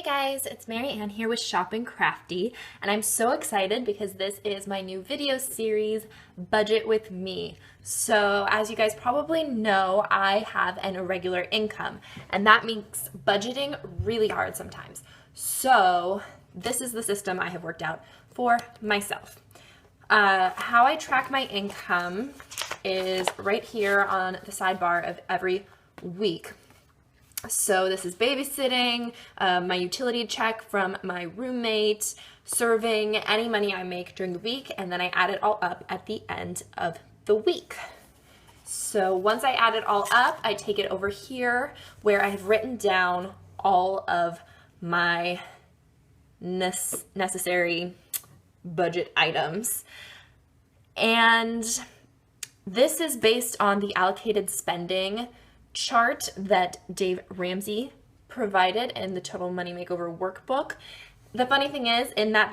Guys, it's Mary Ann here with Shop and Crafty, and I'm so excited because this is my new video series, Budget with Me. So as you guys probably know, I have an irregular income, and that makes budgeting really hard sometimes. So this is the system I have worked out for myself. How I track my income is right here on the sidebar of every week. So this is babysitting, my utility check from my roommate, serving, any money I make during the week, and then I add it all up at the end of the week. So once I add it all up, I take it over here where I have written down all of my necessary budget items. And this is based on the allocated spending chart that Dave Ramsey provided in the Total Money Makeover workbook. The funny thing is, in that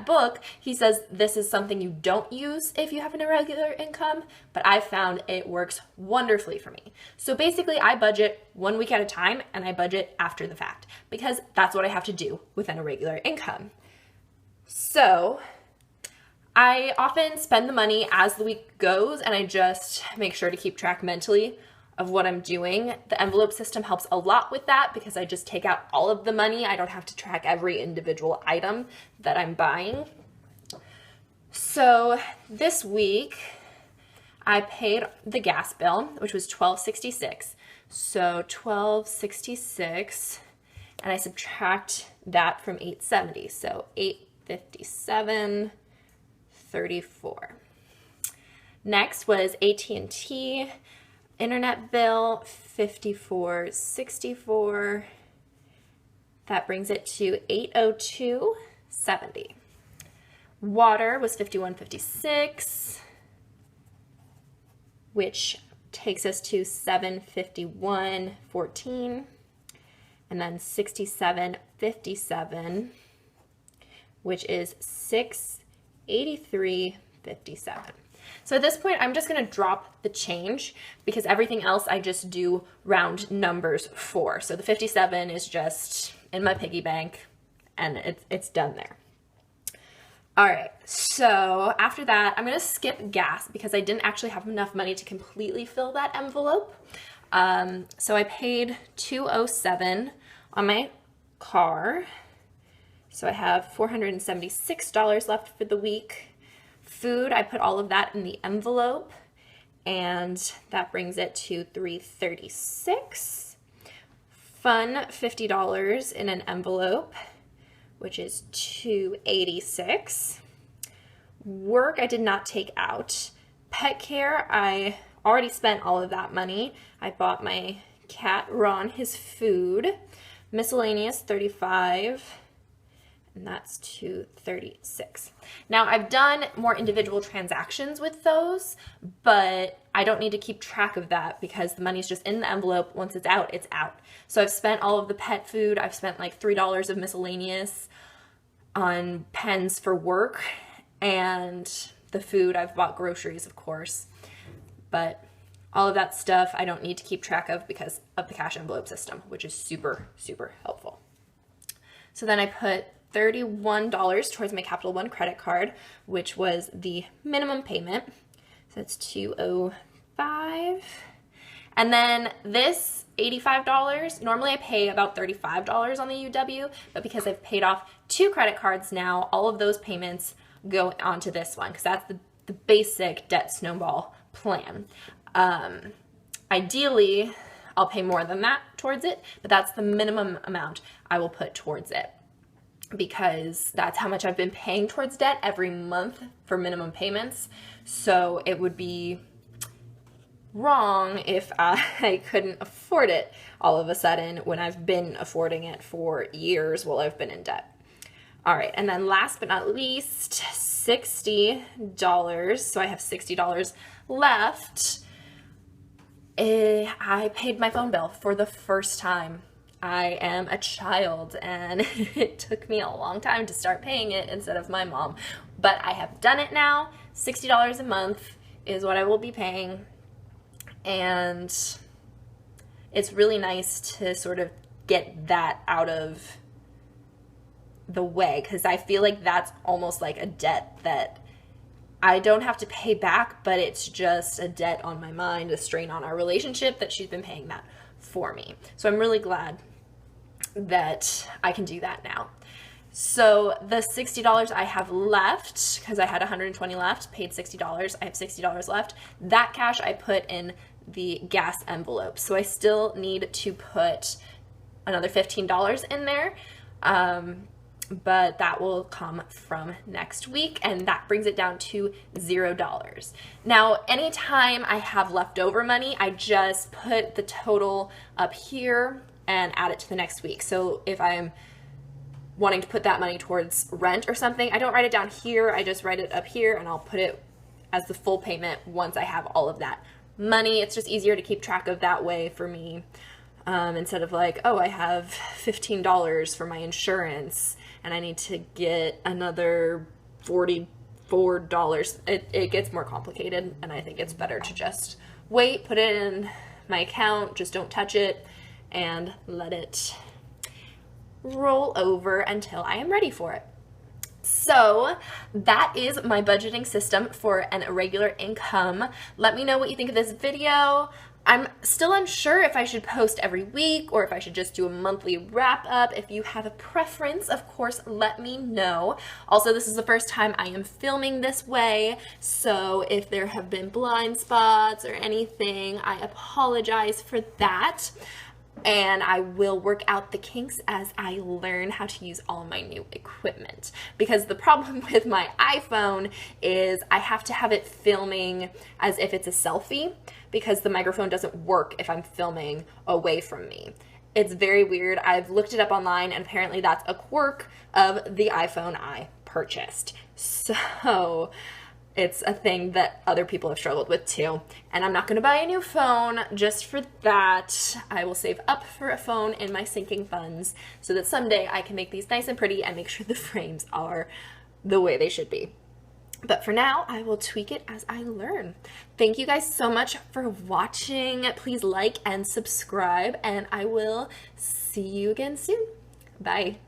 book, he says this is something you don't use if you have an irregular income, but I found it works wonderfully for me. So basically, I budget 1 week at a time, and I budget after the fact, because that's what I have to do with an irregular income. So I often spend the money as the week goes, and I just make sure to keep track mentally of what I'm doing. The envelope system helps a lot with that because I just take out all of the money. I don't have to track every individual item that I'm buying. So this week I paid the gas bill, which was $12.66. So $12.66, and I subtract that from $8.70. So $8.57. 34. Next was AT&T internet bill, $54.64. That brings it to $802.70. Water was $51.56, which takes us to $751.14, and then $67.57, which is $683.57. So at this point, I'm just going to drop the change because everything else I just do round numbers for. So the 57 is just in my piggy bank, and it's done there. All right, so after that, I'm going to skip gas because I didn't actually have enough money to completely fill that envelope. So I paid $207 on my car. So I have $476 left for the week. Food, I put all of that in the envelope, and that brings it to $336. Fun, $50 in an envelope, which is $286. Work, I did not take out. Pet care, I already spent all of that money. I bought my cat Ron his food. Miscellaneous, $35. And that's $236. Now I've done more individual transactions with those, but I don't need to keep track of that because the money's just in the envelope. Once it's out, it's out. So I've spent all of the pet food. I've spent like $3 of miscellaneous on pens for work, and the food, I've bought groceries, of course, but all of that stuff I don't need to keep track of because of the cash envelope system, which is super, super helpful. So then I put $31 towards my Capital One credit card, which was the minimum payment. So that's $205. And then this $85, normally I pay about $35 on the UW, but because I've paid off 2 credit cards now, all of those payments go onto this one because that's the basic debt snowball plan. Ideally, I'll pay more than that towards it, but that's the minimum amount I will put towards it, because that's how much I've been paying towards debt every month for minimum payments. So it would be wrong if I couldn't afford it all of a sudden when I've been affording it for years while I've been in debt. All right, and then last but not least, $60. So I have $60 left. I paid my phone bill for the first time. I am a child, and it took me a long time to start paying it instead of my mom. But I have done it now. $60 a month is what I will be paying. And it's really nice to sort of get that out of the way, because I feel like that's almost like a debt that I don't have to pay back, but it's just a debt on my mind, a strain on our relationship that she's been paying that for me. So I'm really glad that I can do that now. So the $60 I have left, because I had 120 left, paid $60, I have $60 left. That cash I put in the gas envelope. So I still need to put another $15 in there, but that will come from next week, and that brings it down to $0. Now, anytime I have leftover money, I just put the total up here and add it to the next week. So if I'm wanting to put that money towards rent or something, I don't write it down here, I just write it up here, and I'll put it as the full payment once I have all of that money. It's just easier to keep track of that way for me, instead of like, oh, I have $15 for my insurance and I need to get another $44. It gets more complicated, and I think it's better to just wait, put it in my account, just don't touch it, and let it roll over until I am ready for it. So that is my budgeting system for an irregular income. Let me know what you think of this video. I'm still unsure if I should post every week or if I should just do a monthly wrap up. If you have a preference, of course, let me know. Also, this is the first time I am filming this way, so if there have been blind spots or anything, I apologize for that. And I will work out the kinks as I learn how to use all my new equipment. Because the problem with my iPhone is I have to have it filming as if it's a selfie, because the microphone doesn't work if I'm filming away from me. It's very weird. I've looked it up online, and apparently that's a quirk of the iPhone I purchased. So it's a thing that other people have struggled with too. And I'm not going to buy a new phone just for that. I will save up for a phone in my sinking funds so that someday I can make these nice and pretty and make sure the frames are the way they should be. But for now, I will tweak it as I learn. Thank you guys so much for watching. Please like and subscribe, and I will see you again soon. Bye.